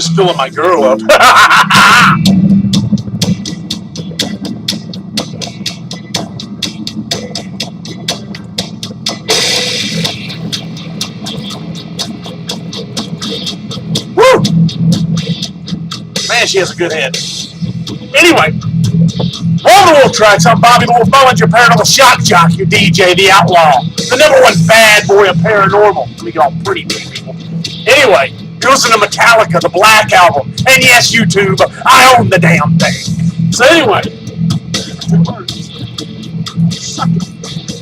Just filling my girl up. Woo! Man, she has a good head. Anyway, on the Wolf Tracks, I'm Bobby the Wolf Mullins, your paranormal shock jock, your DJ, the outlaw, the #1 bad boy of paranormal. Let me get all pretty, people. Anyway, you're listening to Metallica, the Black Album, and yes, YouTube, I own the damn thing. So anyway,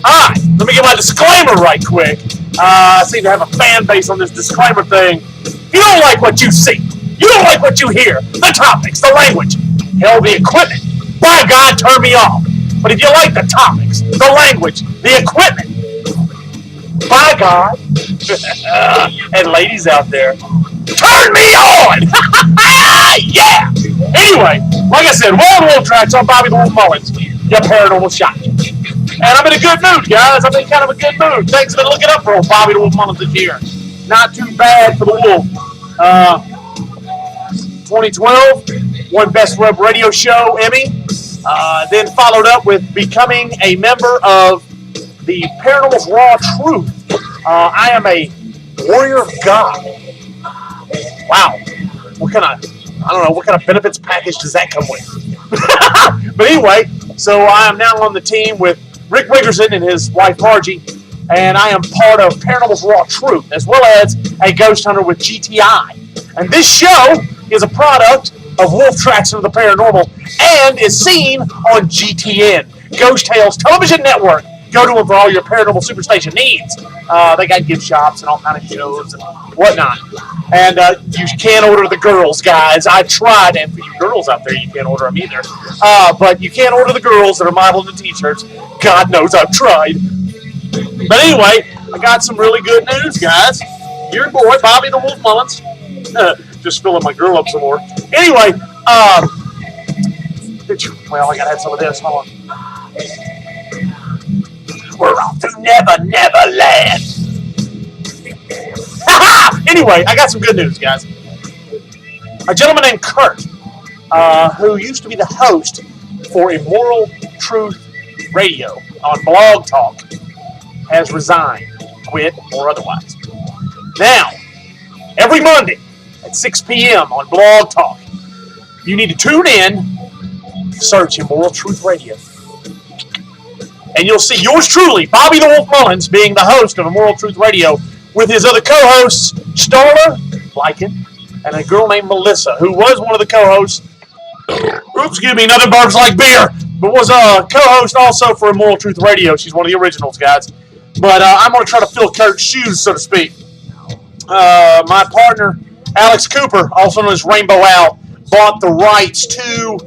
alright, let me get my disclaimer right quick. I seem to have a fan base on this disclaimer thing. If you don't like what you see, you don't like what you hear, the topics, the language, hell, the equipment, by God, turn me off. But if you like the topics, the language, the equipment, by God, and ladies out there, turn me on! Yeah! Anyway, like I said, we're on Wolf Tracks. I'm Bobby the Wolf Mullins, your paranormal shot. And I'm in a good mood, guys. I'm in kind of a good mood. Thanks for looking up for old Bobby the Wolf Mullins this year. Not too bad for the Wolf. 2012, won Best Web Radio Show Emmy. Then followed up with becoming a member of the Paranormal's Raw Truth. I am a warrior of God. Wow. What kind of benefits package does that come with? But anyway, so I am now on the team with Rick Wiggerson and his wife Margie, and I am part of Paranormal's Raw Truth, as well as a ghost hunter with GTI. And this show is a product of Wolf Tracks into the Paranormal and is seen on GTN, Ghost Tales Television Network. Go to them for all your paranormal superstation needs. They got gift shops and all kind of shows and whatnot. And you can't order the girls, guys. I tried, and for you girls out there, you can't order them either. But you can't order the girls that are modeled in t-shirts. God knows I've tried. But anyway, I got some really good news, guys. Your boy, Bobby the Wolf Mullins. Just filling my girl up some more. Anyway, well, I gotta have some of this. Hold on. We're off to Never Never Land. Anyway, I got some good news, guys. A gentleman named Kurt, who used to be the host for Immoral Truth Radio on Blog Talk, has resigned, quit, or otherwise. Now, every Monday at 6 p.m. on Blog Talk, you need to tune in, search Immoral Truth Radio, and you'll see yours truly, Bobby the Wolf Mullins, being the host of Immoral Truth Radio with his other co-hosts, Starla, Lycan, and a girl named Melissa, who was one of the co-hosts, excuse me, nothing burps like beer, but was a co-host also for Immoral Truth Radio. She's one of the originals, guys. But I'm going to try to fill Kurt's shoes, so to speak. My partner, Alex Cooper, also known as Rainbow Al, bought the rights to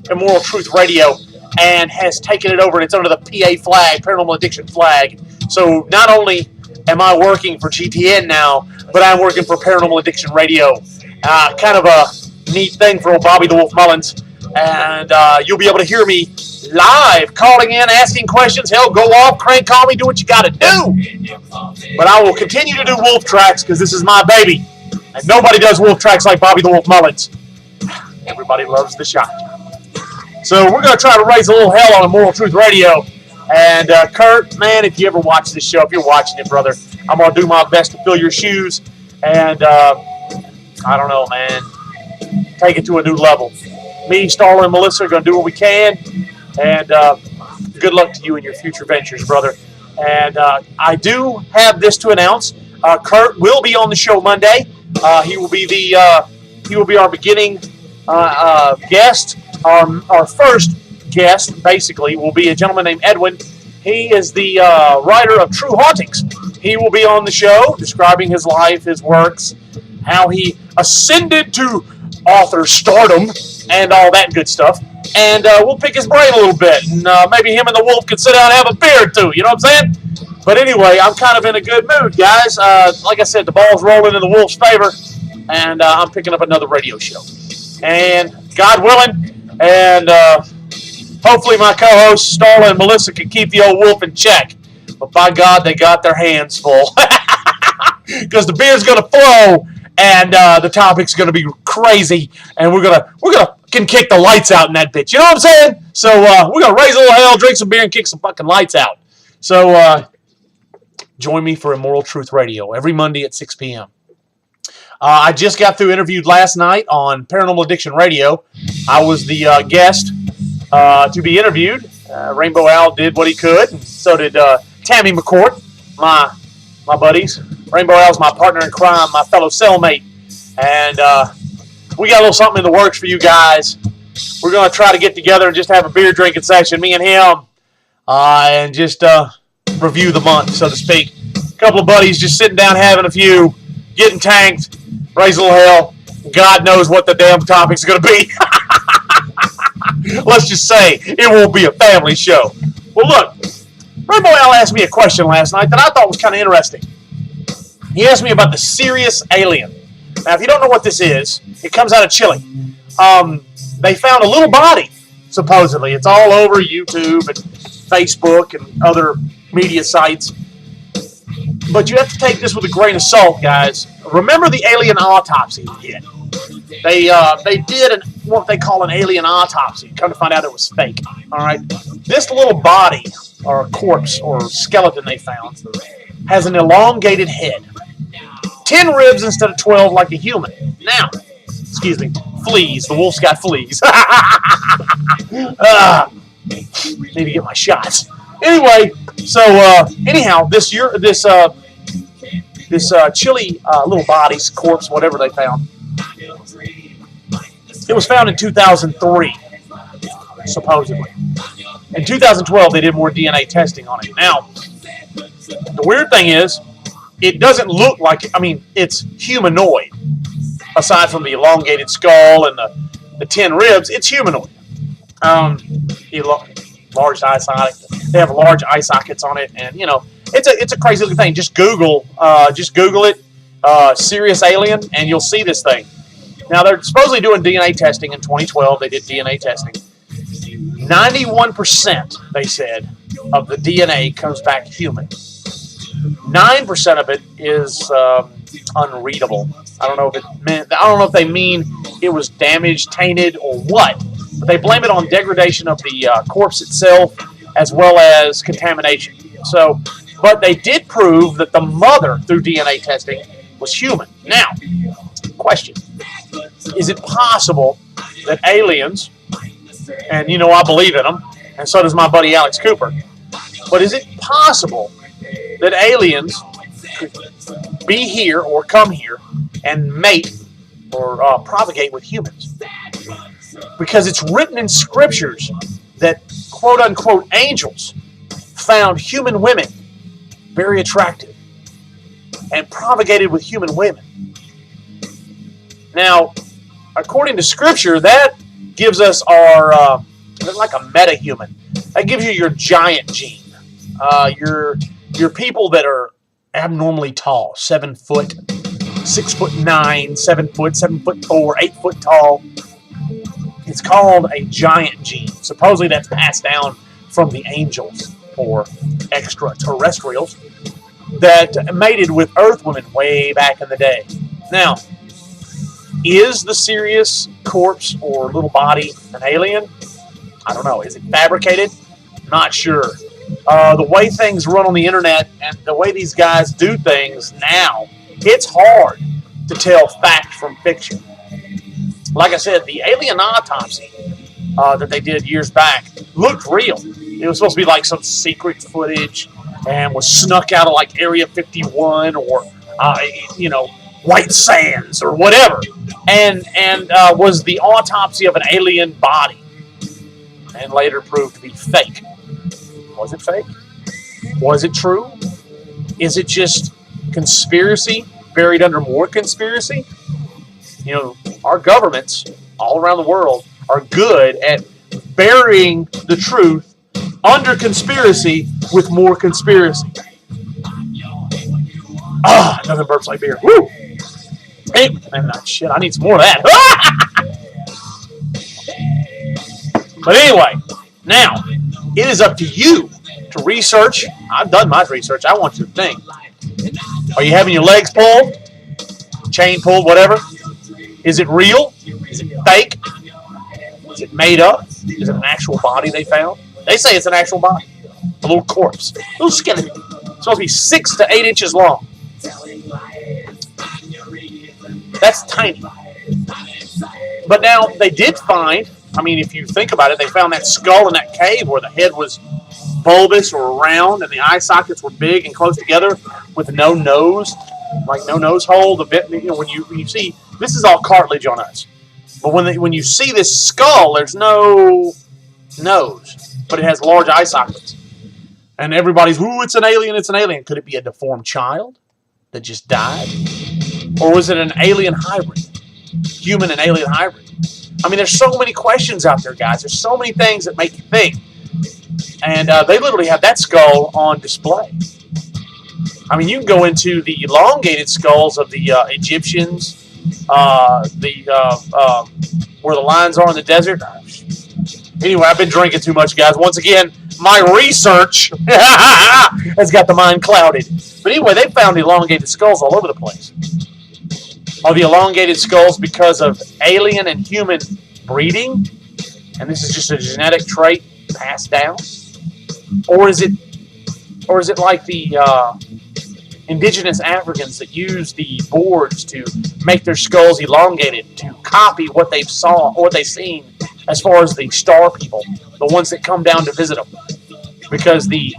Immoral Truth Radio and has taken it over, and it's under the PA flag, Paranormal Addiction flag. So not only am I working for GTN now, but I'm working for Paranormal Addiction Radio. Kind of a neat thing for old Bobby the Wolf Mullins. And you'll be able to hear me live, calling in, asking questions. Hell, go off, crank call me, do what you got to do. But I will continue to do Wolf Tracks because this is my baby. And nobody does Wolf Tracks like Bobby the Wolf Mullins. Everybody loves the shot. So we're going to try to raise a little hell on Immoral Truth Radio. And Kurt, man, if you ever watch this show, if you're watching it, brother, I'm going to do my best to fill your shoes. And I don't know, man, take it to a new level. Me, Starla, and Melissa are going to do what we can. And good luck to you in your future ventures, brother. And I do have this to announce. Kurt will be on the show Monday. He will be our beginning guest. Our first guest, basically, will be a gentleman named Edwin. He is the writer of True Hauntings. He will be on the show describing his life, his works, how he ascended to author stardom, and all that good stuff. And we'll pick his brain a little bit, and maybe him and the Wolf could sit down and have a beer or two, you know what I'm saying? But anyway, I'm kind of in a good mood, guys. Like I said, the ball's rolling in the Wolf's favor, and I'm picking up another radio show. And God willing, and hopefully my co-hosts, Starla and Melissa, can keep the old Wolf in check. But by God, they got their hands full. Because the beer's going to flow, and the topic's going to be crazy, and we're gonna can kick the lights out in that bitch. You know what I'm saying? So we're gonna raise a little hell, drink some beer, and kick some fucking lights out. So join me for Immoral Truth Radio every Monday at 6 p.m. I just got through interviewed last night on Paranormal Addiction Radio. I was the guest to be interviewed. Rainbow Al did what he could, and so did Tammy McCourt, my buddies. Rainbow Al's my partner in crime, my fellow cellmate, and we got a little something in the works for you guys. We're going to try to get together and just have a beer drinking session, me and him, and just review the month, so to speak. A couple of buddies just sitting down having a few, getting tanked, raise a little hell. God knows what the damn topic's going to be. Let's just say it won't be a family show. Well, look, Rainbow Al asked me a question last night that I thought was kind of interesting. He asked me about the Sirius alien. Now, if you don't know what this is, it comes out of Chile. They found a little body, supposedly. It's all over YouTube and Facebook and other media sites. But you have to take this with a grain of salt, guys. Remember the alien autopsy we did? They did what they call an alien autopsy. Come to find out it was fake. All right, this little body or corpse or skeleton they found has an elongated head, 10 ribs instead of 12 like a human. Now, excuse me, fleas. The wolf's got fleas. Need to get my shots. Anyway, so anyhow, this Chile little body's corpse, whatever they found. It was found in 2003, supposedly. In 2012, they did more DNA testing on it. Now, the weird thing is, it doesn't look like, it's humanoid. Aside from the elongated skull and the 10 ribs, it's humanoid. Large eye sockets. They have large eye sockets on it, and it's a crazy looking thing. Just Google it, Sirius alien, and you'll see this thing. Now, they're supposedly doing DNA testing in 2012. They did DNA testing. 91%, they said, of the DNA comes back human. 9% of it is unreadable. I don't know if they mean it was damaged, tainted, or what. But they blame it on degradation of the corpse itself, as well as contamination. But they did prove that the mother, through DNA testing, was human. Now, question. Is it possible that aliens, and I believe in them, and so does my buddy Alex Cooper, but is it possible that aliens could be here or come here and mate or propagate with humans? Because it's written in scriptures that quote-unquote angels found human women very attractive and propagated with human women. Now, according to Scripture, that gives us our, like a meta-human. That gives you your giant gene. Your people that are abnormally tall, 7 foot, 6'9", 7 foot, 7'4", 8 foot tall. It's called a giant gene. Supposedly that's passed down from the angels or extraterrestrials that mated with Earth women way back in the day. Now, is the Sirius corpse or little body an alien? I don't know. Is it fabricated? Not sure. The way things run on the internet and the way these guys do things now, it's hard to tell fact from fiction. Like I said, the alien autopsy that they did years back looked real. It was supposed to be like some secret footage and was snuck out of like Area 51 or, White Sands or whatever, and was the autopsy of an alien body, and later proved to be fake. Was it fake? Was it true? Is it just conspiracy buried under more conspiracy? Our governments all around the world are good at burying the truth under conspiracy with more conspiracy. Nothing burps like beer. Woo! Hey, shit, I need some more of that. But anyway, now, it is up to you to research. I've done my research. I want you to think. Are you having your legs pulled? chain pulled, whatever. Is it real? Is it fake? Is it made up? Is it an actual body they found? They say it's an actual body. A little corpse. A little skeleton. It's supposed to be 6 to 8 inches long. That's tiny. But now, they did find, I mean, if you think about it, they found that skull in that cave where the head was bulbous or round and the eye sockets were big and close together with no nose, like no nose hole. The bit, when you see, this is all cartilage on us. But when you see this skull, there's no nose, but it has large eye sockets. And everybody's, ooh, it's an alien, it's an alien. Could it be a deformed child that just died? Or was it an alien hybrid? Human and alien hybrid? I mean, there's so many questions out there, guys. There's so many things that make you think. And they literally have that skull on display. I mean, you can go into the elongated skulls of the Egyptians, where the lions are in the desert. Anyway, I've been drinking too much, guys. Once again, my research has got the mind clouded. But anyway, they found elongated skulls all over the place. Are the elongated skulls because of alien and human breeding? And this is just a genetic trait passed down? Or is it like the indigenous Africans that use the boards to make their skulls elongated to copy what they've saw or what they've seen as far as the star people, the ones that come down to visit them? Because the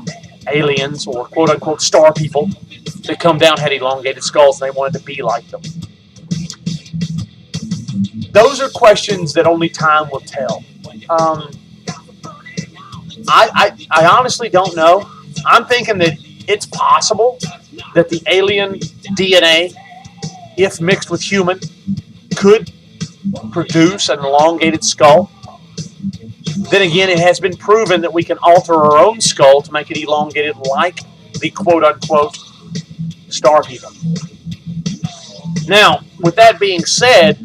aliens or quote-unquote star people that come down had elongated skulls and they wanted to be like them. Those are questions that only time will tell. I honestly don't know. I'm thinking that it's possible that the alien DNA, if mixed with human, could produce an elongated skull. Then again, it has been proven that we can alter our own skull to make it elongated like the quote-unquote star people. Now, with that being said,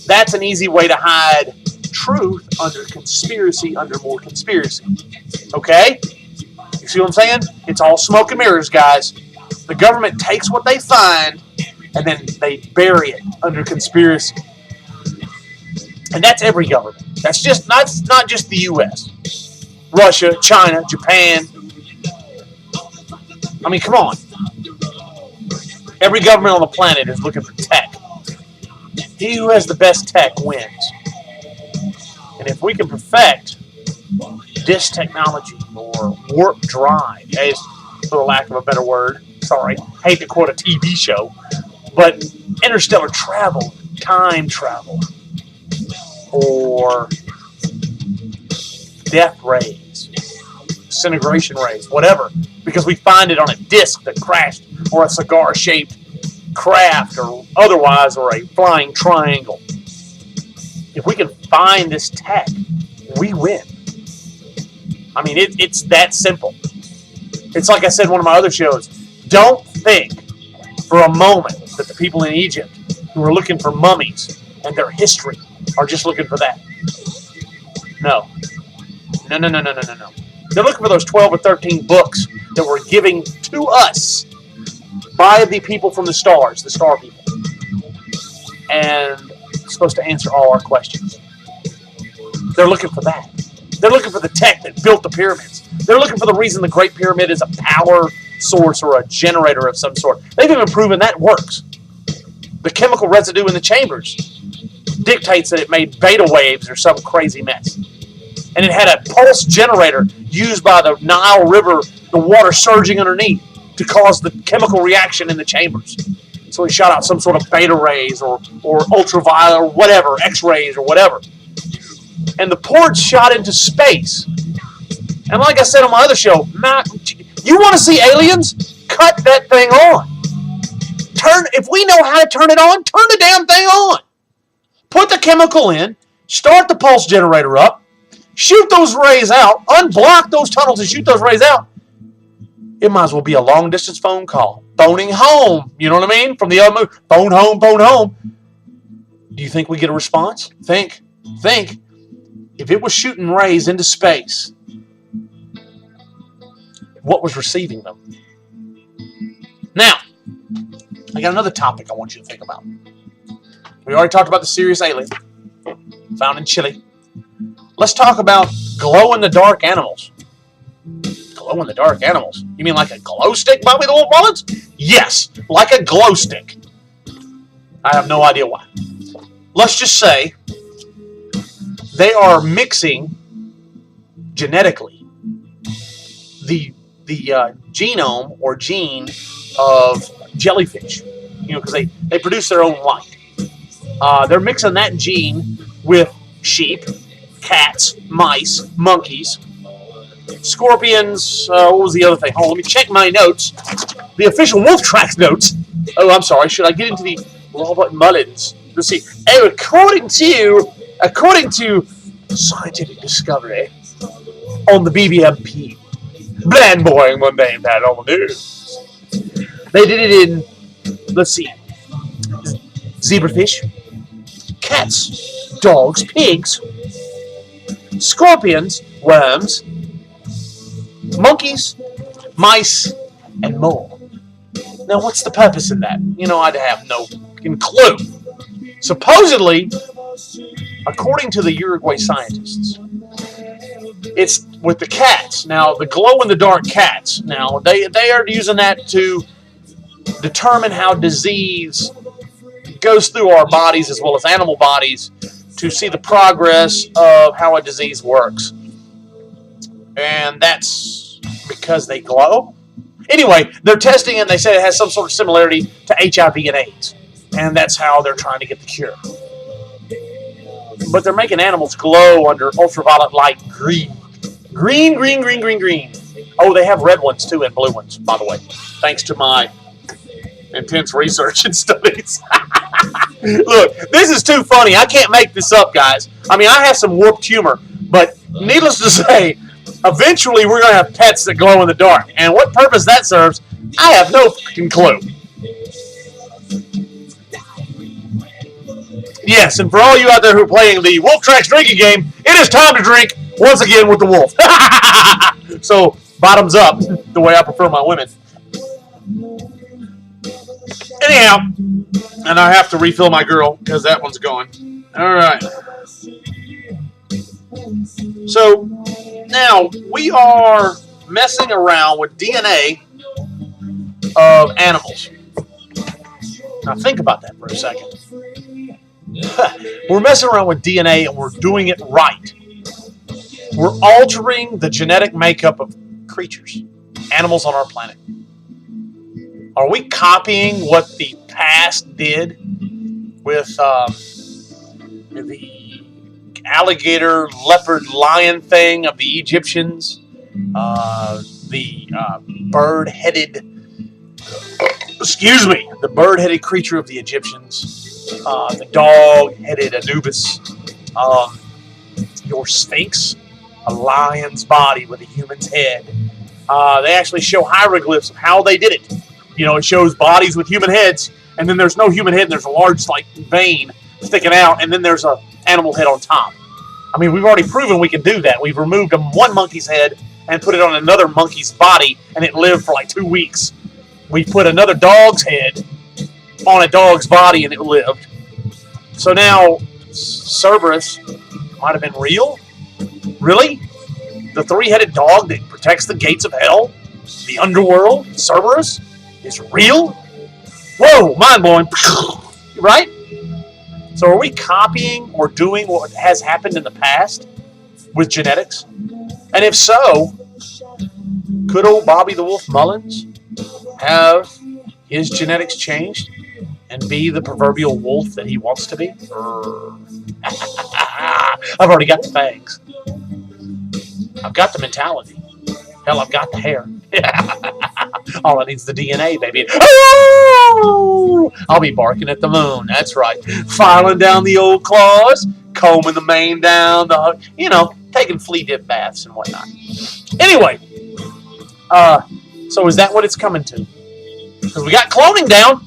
that's an easy way to hide truth under conspiracy, under more conspiracy. Okay? You see what I'm saying? It's all smoke and mirrors, guys. The government takes what they find and then they bury it under conspiracy. And that's every government. That's not just the U.S. Russia, China, Japan. I mean, come on. Every government on the planet is looking for tech. He who has the best tech wins. And if we can perfect this technology or warp drive, as for the lack of a better word, sorry, hate to quote a TV show, but interstellar travel, time travel, or death rays, disintegration rays, whatever, because we find it on a disc that crashed, or a cigar-shaped craft, or otherwise, or a flying triangle. If we can find this tech, we win. I mean, it's that simple. It's like I said in one of my other shows. Don't think for a moment that the people in Egypt who are looking for mummies and their history are just looking for that. No. No. They're looking for those 12 or 13 books that were given to us by the people from the stars, the star people. And it's supposed to answer all our questions. They're looking for that. They're looking for the tech that built the pyramids. They're looking for the reason the Great Pyramid is a power source or a generator of some sort. They've even proven that works. The chemical residue in the chambers dictates that it made beta waves or some crazy mess. And it had a pulse generator used by the Nile River, the water surging underneath, to cause the chemical reaction in the chambers. So he shot out some sort of beta rays or ultraviolet or whatever, X-rays or whatever. And the ports shot into space. And like I said on my other show, you want to see aliens? Cut that thing on. If we know how to turn it on, turn the damn thing on. Put the chemical in, start the pulse generator up, shoot those rays out, unblock those tunnels and shoot those rays out. It might as well be a long-distance phone call. Phoning home. You know what I mean? From the other movie. Phone home, phone home. Do you think we get a response? Think. If it was shooting rays into space, what was receiving them? Now, I got another topic I want you to think about. We already talked about the serious alien found in Chile. Let's talk about glow-in-the-dark animals. Glow-in-the-dark animals? You mean like a glow stick, Bobby the Wolf Mullins? Yes, like a glow stick. I have no idea why. Let's just say they are mixing genetically the genome or gene of jellyfish. Because they produce their own light. They're mixing that gene with sheep, cats, mice, monkeys, scorpions. What was the other thing? Let me check my notes. The official Wolf Tracks notes. Oh, I'm sorry. Should I get into the Robert Mullins? Let's see. Oh, according to scientific discovery on the BBMP, bland, boring, mundane, paranormal news. They did it in, let's see, zebrafish, cats, dogs, pigs, scorpions, worms, monkeys, mice, and more. Now, what's the purpose in that? I'd have no clue. Supposedly, according to the Uruguay scientists, it's with the cats. Now, the glow-in-the-dark cats, now, they are using that to determine how disease goes through our bodies as well as animal bodies to see the progress of how a disease works. And that's because they glow? Anyway, they're testing it and they say it has some sort of similarity to HIV and AIDS. And that's how they're trying to get the cure. But they're making animals glow under ultraviolet light green. Green. Oh, they have red ones too and blue ones, by the way. Thanks to my intense research and studies. Look, this is too funny. I can't make this up, guys. I mean, I have some warped humor, but needless to say, eventually we're going to have pets that glow in the dark. And what purpose that serves, I have no freaking clue. Yes, and for all you out there who are playing the Wolf Tracks drinking game, it is time to drink once again with the wolf. So, bottoms up, the way I prefer my women. Anyhow, and I have to refill my girl because that one's going. All right. So, now we are messing around with DNA of animals. Now, think about that for a second. We're messing around with DNA and we're doing it right. We're altering the genetic makeup of creatures, animals on our planet. Are we copying what the past did with the alligator, leopard, lion thing of the Egyptians? The bird-headed creature of the Egyptians. The dog-headed Anubis, your Sphinx, a lion's body with a human's head. They actually show hieroglyphs of how they did it. It shows bodies with human heads, and then there's no human head, and there's a large, vein sticking out, and then there's an animal head on top. I mean, we've already proven we can do that. We've removed one monkey's head and put it on another monkey's body, and it lived for 2 weeks. We put another dog's head on a dog's body and it lived. So now Cerberus might have been real? Really? The three-headed dog that protects the gates of hell? The underworld? Cerberus? Is real? Whoa, mind-blowing. Right? So are we copying or doing what has happened in the past with genetics? And if so, could old Bobby the Wolf Mullins have his genetics changed and be the proverbial wolf that he wants to be? I've already got the fangs. I've got the mentality. Hell, I've got the hair. All I need is the DNA, baby. Oh! I'll be barking at the moon. That's right. Filing down the old claws, combing the mane down, taking flea dip baths and whatnot. Anyway, so is that what it's coming to? Because we got cloning down,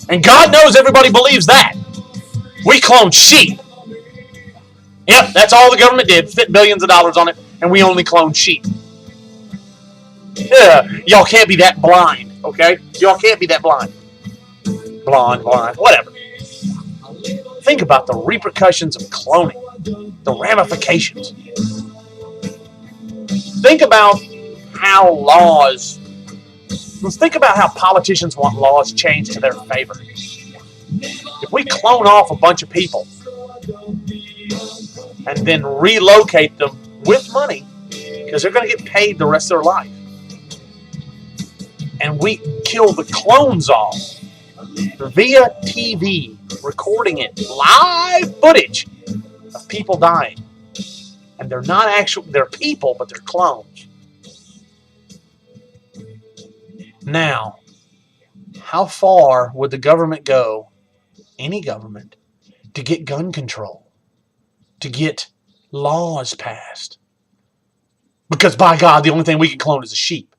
and God knows everybody believes that. We cloned sheep. Yep, that's all the government did. Spent billions of dollars on it, and we only cloned sheep. Yeah, y'all can't be that blind, okay? Y'all can't be that blind. Blind, whatever. Think about the repercussions of cloning, the ramifications. Think about how let's think about how politicians want laws changed to their favor. If we clone off a bunch of people and then relocate them with money, because they're going to get paid the rest of their life, and we kill the clones off via TV, recording it, live footage of people dying, and they're not actual, they're people, but they're clones. Now, how far would the government go, any government, to get gun control, to get laws passed? Because by God, the only thing we can clone is a sheep.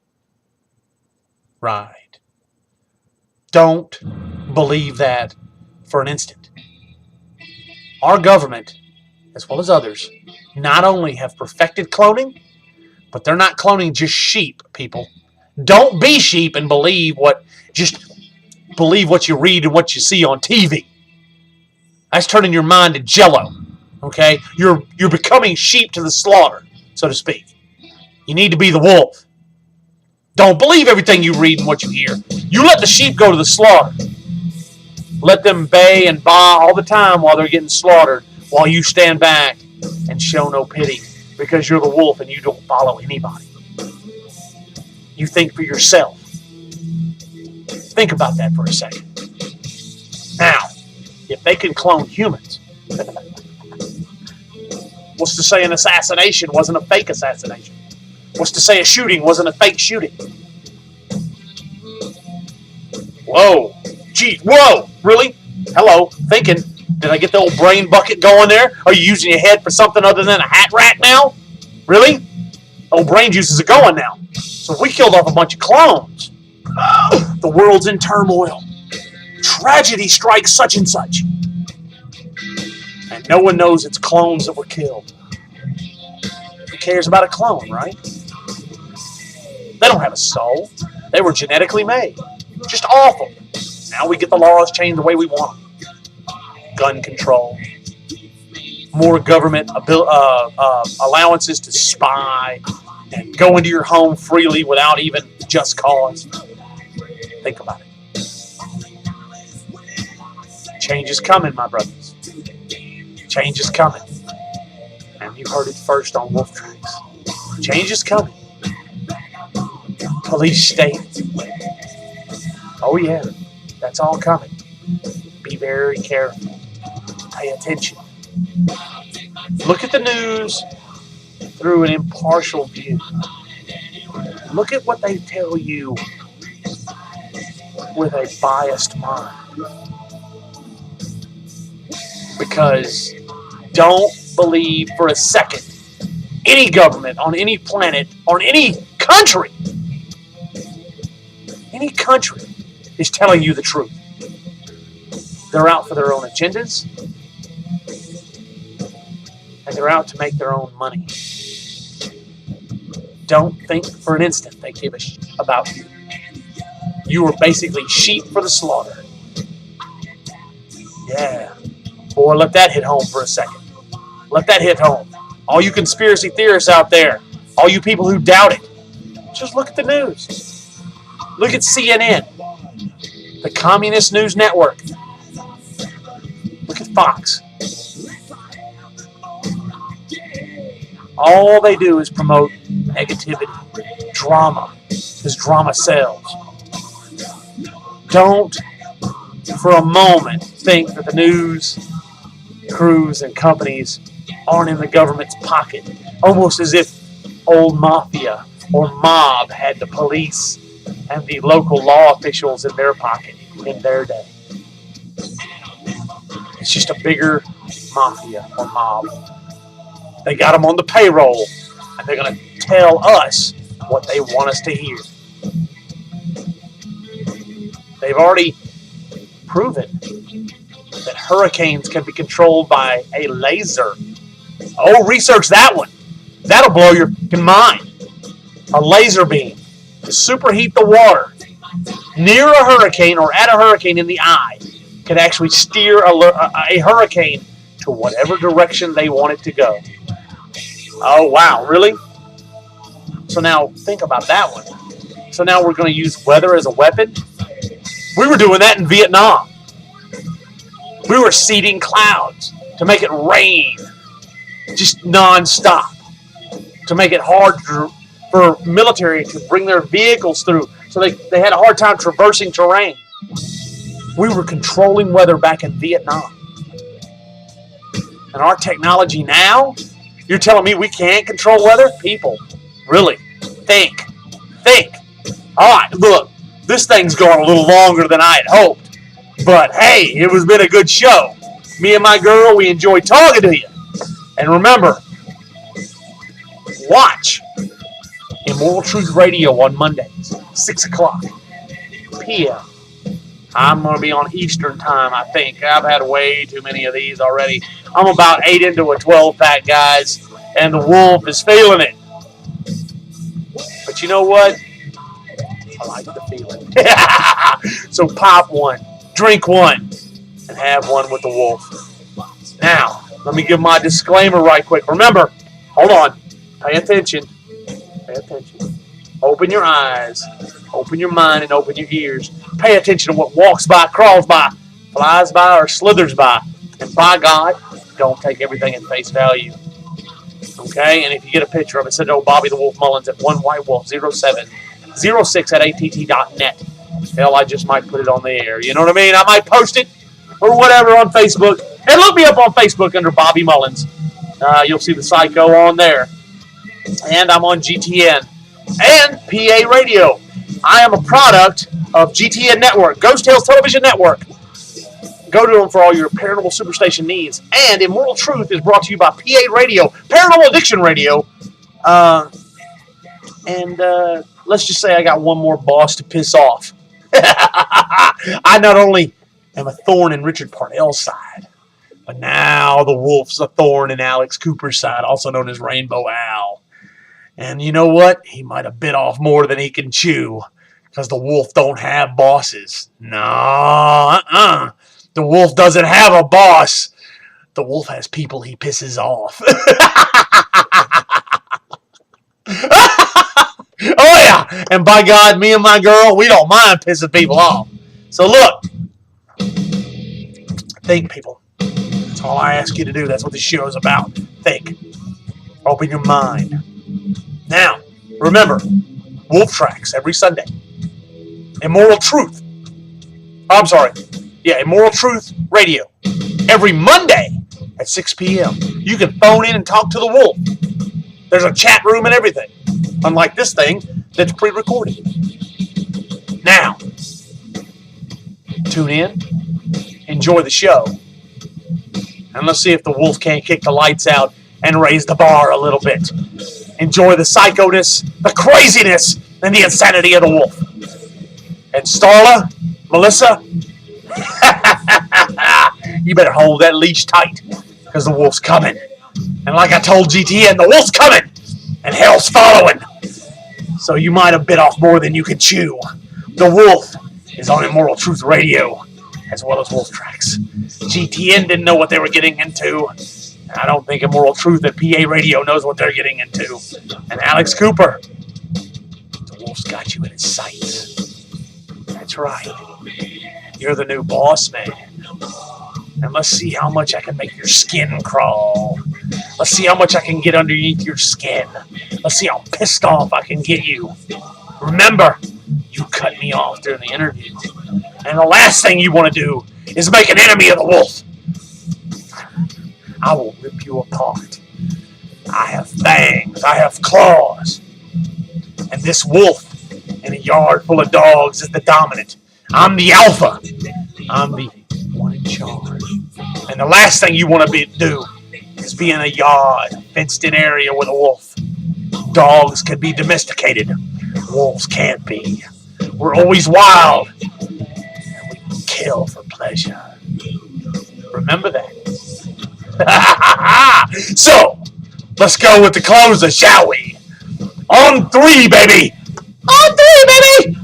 Right. Don't believe that for an instant. Our government, as well as others, not only have perfected cloning, but they're not cloning just sheep, people. Don't be sheep and believe what you read and what you see on TV. That's turning your mind to jello. Okay? You're becoming sheep to the slaughter, so to speak. You need to be the wolf. Don't believe everything you read and what you hear. You let the sheep go to the slaughter. Let them bay and baa all the time while they're getting slaughtered, while you stand back and show no pity because you're the wolf and you don't follow anybody. You think for yourself. Think about that for a second. Now, if they can clone humans, what's to say an assassination wasn't a fake assassination? What's to say a shooting wasn't a fake shooting? Whoa. Gee, whoa. Really? Hello. Thinking. Did I get the old brain bucket going there? Are you using your head for something other than a hat rack now? Really? Old brain juices are going now. So if we killed off a bunch of clones, the world's in turmoil. Tragedy strikes such and such. And no one knows it's clones that were killed. Who cares about a clone, right? They don't have a soul. They were genetically made. Just awful. Now we get the laws changed the way we want them. Gun control. More government allowances to spy and go into your home freely without even just cause. Think about it. Change is coming, my brothers. Change is coming. And you heard it first on Wolf Tracks. Change is coming. Police state. Oh yeah, that's all coming. Be very careful. Pay attention. Look at the news through an impartial view. Look at what they tell you with a biased mind. Because don't believe for a second any government on any planet, on any country is telling you the truth. They're out for their own agendas, and they're out to make their own money. Don't think for an instant they give a shit about you. You are basically sheep for the slaughter. Yeah. Boy, let that hit home for a second. Let that hit home. All you conspiracy theorists out there, all you people who doubt it, just look at the news. Look at CNN, the Communist News Network. Look at Fox. All they do is promote negativity, drama, because drama sells. Don't, for a moment, think that the news crews and companies aren't in the government's pocket, almost as if old mafia or mob had the police and the local law officials in their pocket in their day. It's just a bigger mafia or mob. They got them on the payroll, and they're going to tell us what they want us to hear. They've already proven that hurricanes can be controlled by a laser. Oh, research that one. That'll blow your mind. A laser beam to superheat the water near a hurricane or at a hurricane in the eye can actually steer a hurricane to whatever direction they want it to go. Oh, wow, really? So now think about that one. So now we're going to use weather as a weapon? We were doing that in Vietnam. We were seeding clouds to make it rain just nonstop, to make it hard for military to bring their vehicles through. So they had a hard time traversing terrain. We were controlling weather back in Vietnam. And our technology now, you're telling me we can't control weather? People, really, think. All right, look, this thing's going a little longer than I had hoped. But hey, it has been a good show. Me and my girl, we enjoyed talking to you. And remember, watch Immoral Truth Radio on Mondays, 6 o'clock p.m. I'm going to be on Eastern time, I think. I've had way too many of these already. I'm about 8 into a 12-pack, guys, and the wolf is feeling it. But you know what? I like the feeling. So pop one, drink one, and have one with the wolf. Now, let me give my disclaimer right quick. Remember, hold on, pay attention. Open your eyes, open your mind, and open your ears. Pay attention to what walks by, crawls by, flies by, or slithers by. And by God, don't take everything at face value. Okay? And if you get a picture of it, send it to Bobby the Wolf Mullins at onewhitewolf0706@att.net. Hell, I just might put it on the air. You know what I mean? I might post it or whatever on Facebook. And look me up on Facebook under Bobby Mullins. You'll see the Psycho on there. And I'm on GTN and PA Radio. I am a product of GTN Network, Ghost Tales Television Network. Go to them for all your Paranormal Superstation needs. And Immoral Truth is brought to you by PA Radio, Paranormal Addiction Radio. And let's just say I got one more boss to piss off. I not only am a thorn in Richard Parnell's side, but now the wolf's a thorn in Alex Cooper's side, also known as Rainbow Al. And you know what? He might have bit off more than he can chew, because the wolf don't have bosses. No, The wolf doesn't have a boss. The wolf has people he pisses off. Oh yeah, and by God, me and my girl, we don't mind pissing people off. So look, think, people. That's all I ask you to do. That's what this show is about. Think. Open your mind. Now, remember, Wolf Tracks every Sunday. Immoral Truth. Immoral Truth Radio every Monday at 6 p.m. You can phone in and talk to the wolf. There's a chat room and everything. Unlike this thing that's pre-recorded. Now, tune in, enjoy the show, and let's see if the wolf can't kick the lights out and raise the bar a little bit. Enjoy the psychoness, the craziness, and the insanity of the wolf. And Starla, Melissa, you better hold that leash tight, because the wolf's coming. And like I told GTN, the wolf's coming, and hell's following. So you might have bit off more than you can chew. The wolf is on Immoral Truth Radio, as well as Wolf Tracks. GTN didn't know what they were getting into. I don't think Immoral Truth and PA Radio knows what they're getting into. And Alex Cooper, the wolf's got you in his sights. That's right. You're the new boss man. And let's see how much I can make your skin crawl. Let's see how much I can get underneath your skin. Let's see how pissed off I can get you. Remember, you cut me off during the interview. And the last thing you want to do is make an enemy of the wolf. I will rip you apart. I have fangs. I have claws. And this wolf in a yard full of dogs is the dominant. I'm the alpha. I'm the one in charge. And the last thing you want to do is be in a yard, fenced-in area with a wolf. Dogs can be domesticated. Wolves can't be. We're always wild. And we kill for pleasure. Remember that. So, let's go with the closer, shall we? On 3, baby! On 3, baby!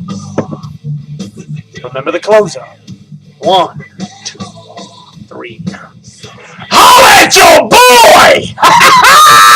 Remember the closer. 1, 2, Holla at your boy!